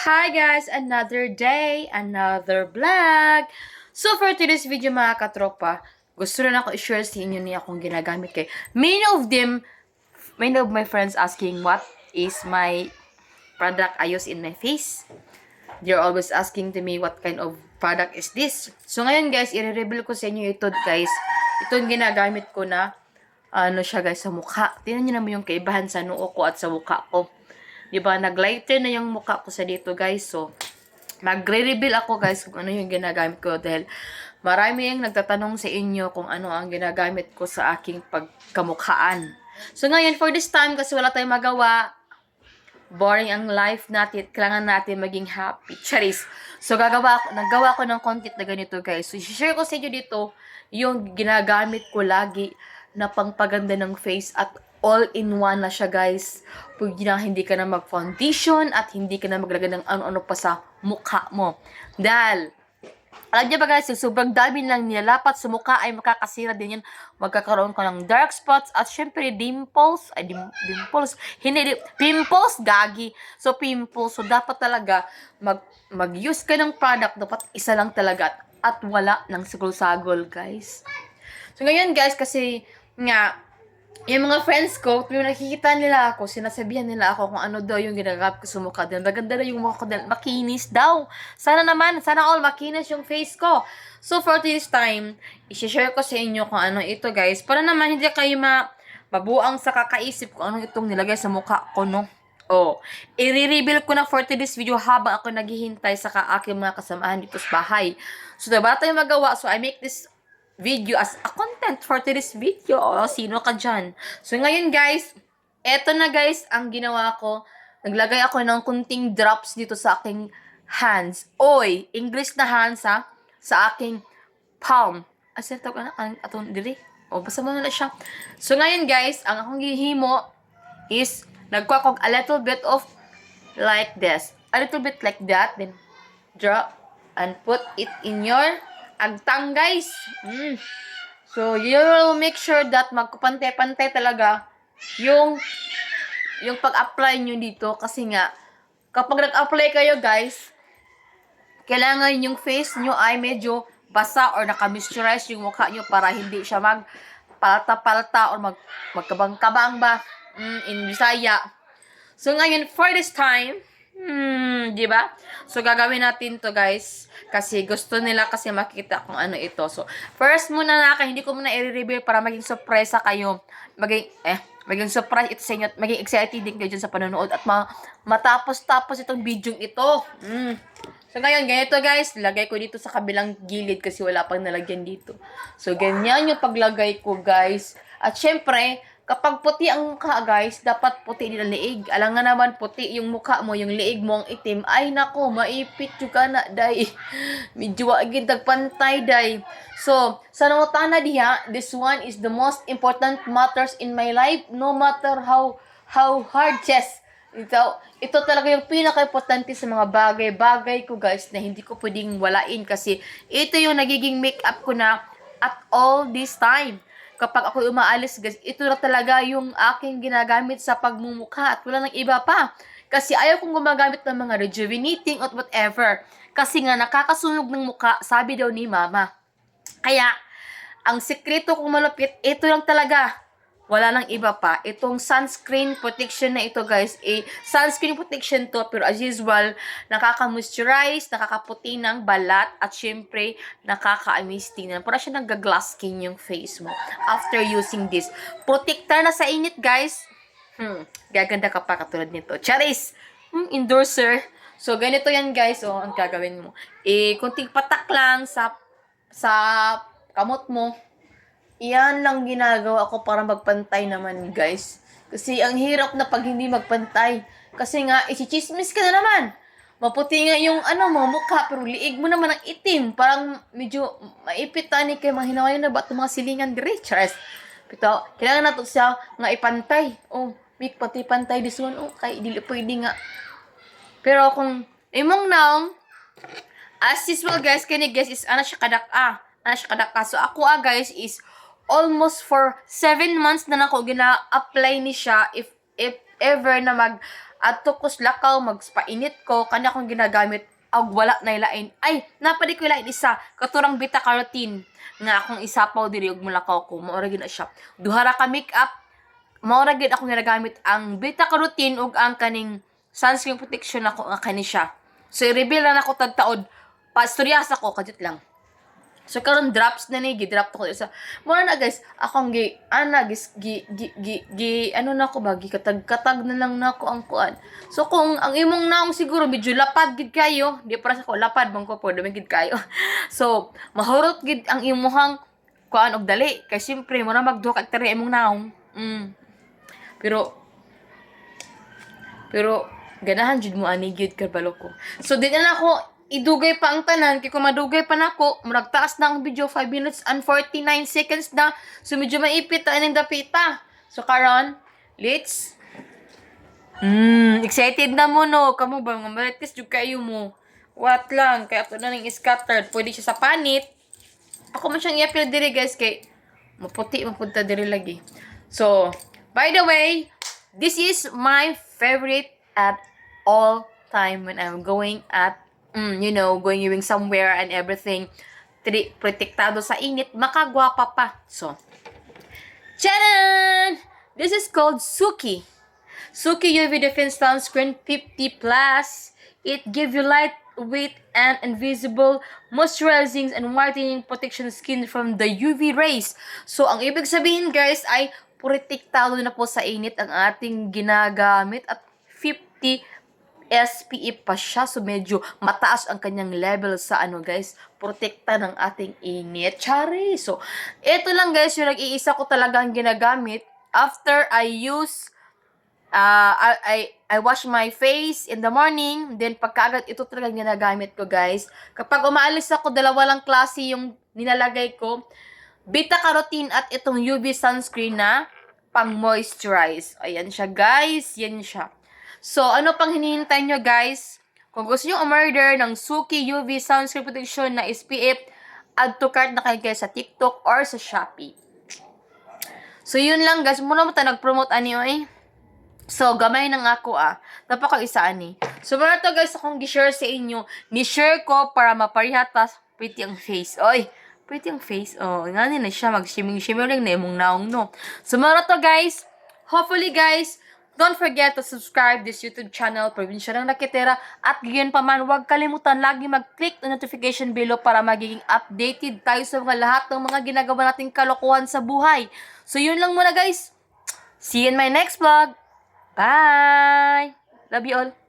Hi guys! Another day, another vlog! So for today's video mga katropa, gusto rin ako i-share sa inyo niya akong ginagamit kay many of my friends asking what is my product I use in my face. They're always asking to me what kind of product is this. So ngayon guys, i-reveal ko sa inyo ito guys. Ito yung ginagamit ko na ano siya guys sa mukha. Tingnan niyo naman yung kaibahan sa noo ko at sa mukha ko. Diba, nag-lighter na yung mukha ko sa dito, guys. So, magre-reveal ako, guys, kung ano yung ginagamit ko. Dahil, marami yung nagtatanong sa inyo kung ano ang ginagamit ko sa aking pagkamukhaan. So, ngayon, for this time, kasi wala tayong magawa, boring ang life natin, kailangan natin maging happy. Charis. So, naggawa ko ng content na ganito, guys. So, share ko sa inyo dito yung ginagamit ko lagi na pangpaganda ng face at all-in-one na siya, guys. Pwede na hindi ka na mag-foundation at hindi ka na maglagay ng ano-ano pa sa mukha mo. Dahil, alam niyo ba guys, yung sobrang dami lang nilalapat sa mukha ay makakasira din yan. Magkakaroon ka ng dark spots at syempre dimples. Dimples. Hindi, pimples, gagi. So, pimples. So, dapat talaga mag-use ka ng product. Dapat isa lang talaga at wala ng sagol-sagol, guys. So, ngayon guys, kasi nga, yung mga friends ko, yung nakikita nila ako, sinasabihan nila ako kung ano daw yung ginagamit ko sa mukha din. Maganda na yung mukha ko din. Makinis daw. Sana all makinis yung face ko. So, for this time, i-share ko sa inyo kung ano ito, guys. Para naman hindi kayo mabuang sa kakaisip kung ano itong nilagay sa mukha ko, no? Oh, i-reveal ko na for today's video habang ako naghihintay sa aking mga kasamahan dito sa bahay. So, wala tayong magawa. So, I make this video as a content for today's video. O, sino ka dyan? So, ngayon guys, eto na guys, ang ginawa ko. Naglagay ako ng kunting drops dito sa aking hands. Oy, English na hands ha. Sa aking palm. Asa ito ka na? Atong dili. O, basta mo na siya. So, ngayon guys, ang akong gihimo is, nagkuha ko a little bit of like this. A little bit like that. Then, drop and put it in your agtang, guys. So, you will make sure that magpantay-pantay talaga yung pag-apply nyo dito. Kasi nga, kapag nag-apply kayo, guys, kailangan yung face nyo ay medyo basa or naka-moisturize yung mukha nyo para hindi siya magpalta-palta or magkabang-kabang ba in Bisaya. So, ngayon, for this time, di ba? So, gagawin natin to guys. Kasi gusto nila kasi makita kung ano ito. So, first muna hindi ko muna i-reveal para maging surprise kayo. Maging surprise ito sa inyo at maging excited din kayo dyan sa panonood at matapos-tapos itong video ito. So, ngayon, ganito guys, lagay ko dito sa kabilang gilid kasi wala pang nalagyan dito. So, ganyan yung paglagay ko guys. At syempre, kapag puti ang mukha, guys, dapat puti din ang liig. Alam nga naman, puti yung mukha mo, yung liig mo ang itim. Ay, nako, maipit juga na, day. Medyo agad nagpantay, day. So, sa nangutana diha, this one is the most important matters in my life, no matter how hard, yes. Ito talaga yung pinaka-importante sa mga bagay-bagay ko, guys, na hindi ko pwedeng walain kasi ito yung nagiging makeup ko na at all this time. Kapag ako umaalis, guys, ito na talaga yung aking ginagamit sa pagmumukha at wala nang iba pa. Kasi ayaw kong gumagamit ng mga rejuvenating at whatever. Kasi nga nakakasunog ng mukha, sabi daw ni mama. Kaya, ang sekreto kong malupit, ito lang talaga. Wala nang iba pa. Itong sunscreen protection na ito, guys, sunscreen protection to, pero as usual, nakaka-moisturize, nakakaputi ng balat, at syempre, nakaka-amis tingnan. Para siya nag-glass skin yung face mo. After using this, protector na sa init, guys. Gaganda ka pa katulad nito. Charis! Endorser. So, ganito yan, guys. O, ang gagawin mo. Kunting patak lang sa kamot mo. Iyan lang ginagawa ko para magpantay naman, guys. Kasi ang hirap na pag hindi magpantay. Kasi nga, isichismis ka na naman. Maputi nga yung mo, mukha, pero liig mo naman ang itim. Parang medyo maipit tani kay mahinawayan na ba itong mga silingan dire, Charles? Pito, kailangan na ito siya nga ipantay. Oh, may pantay this one. Oh, kay dili pwede nga. Pero kung imong naong, as usual, guys, kani guys is ano siya kadak-a. So ako guys is almost for 7 months na nako gina-apply ni siya if ever na adto ko sa lakaw, magpainit ko, kanya akong ginagamit, ag wala na ilain. Ay, napadi ko ilain isa, katurang beta carotene, nga akong isapaw diri og mulakaw ko, maura gid na siya. Duhara ka makeup, maura gid akong ginagamit ang beta carotene ug ang kaning sunscreen protection ako nga kani siya. So, i-reveal na ako tagtaod, pastoryas ako, kadit lang. So karon drops na ni gidrop ko isa. Mura na guys, akong ano na ko ba katag-katag na lang nako ang kuan. So kung ang imong naong siguro medyo lapad gid kayo, di para sa ko lapad bang ko dumi gid kayo. So mahurot gid ang imong kuan og dali kay simpre mo na magduha kag tari imong naong. Pero ganahan jud mo ani gid kabalo ko. So di na ako idugay pa ang tanan, kay kung madugay pa nako, murag taas na ang video, 5 minutes and 49 seconds na. So, medyo maipit ang dapita. So, karon, let's... excited na mo, no? Kamu ba, mga marites jud kayo mo. What lang, kaya ito na nang scattered. Pwede siya sa panit. Ako man siyang i-appeal diri, guys, kay maputi, mapunta diri lagi. So, by the way, this is my favorite at all time when I'm going at going somewhere and everything. Protektado sa init, makagwapa pa. So, Charan! This is called Suki. Suki UV Defense Sunscreen 50+. It gives you lightweight and invisible moisturizing and whitening protection skin from the UV rays. So, ang ibig sabihin guys ay protektado na po sa init ang ating ginagamit at 50 SPF pa siya. So, medyo mataas ang kanyang level sa guys, protekta ng ating init. Chari! So, ito lang guys, yung nag-iisa ko talagang ginagamit after I use, I wash my face in the morning, then pagkaagad ito talagang ginagamit ko guys. Kapag umaalis ako, dalawa lang klase yung nilalagay ko, beta carotene at itong UV sunscreen na pang moisturize. Ayan siya guys, yan siya. So, ano pang hinihintay nyo guys? Kung gusto nyo umorder ng Suki UV Sunscreen Protection na SPF, add to cart na kayo guys sa TikTok or sa Shopee. So, yun lang guys. Muna mo tayo nag-promote ani. So, gamay na nga ako Napaka-isa ani. So, muna to guys akong gi-share sa inyo. Ni-share ko para maparihatas pretty ang face. Oy, pretty ang face. Oh, nga na siya. Mag-shimming-shimming na imong naong no. So, muna to guys. Hopefully guys, don't forget to subscribe this YouTube channel, Probinsya ng Lakitera. At gayon pa man, huwag kalimutan lagi mag-click the notification below para magiging updated tayo sa mga lahat ng mga ginagawa nating kalokohan sa buhay. So, yun lang muna guys. See you in my next vlog. Bye! Love you all.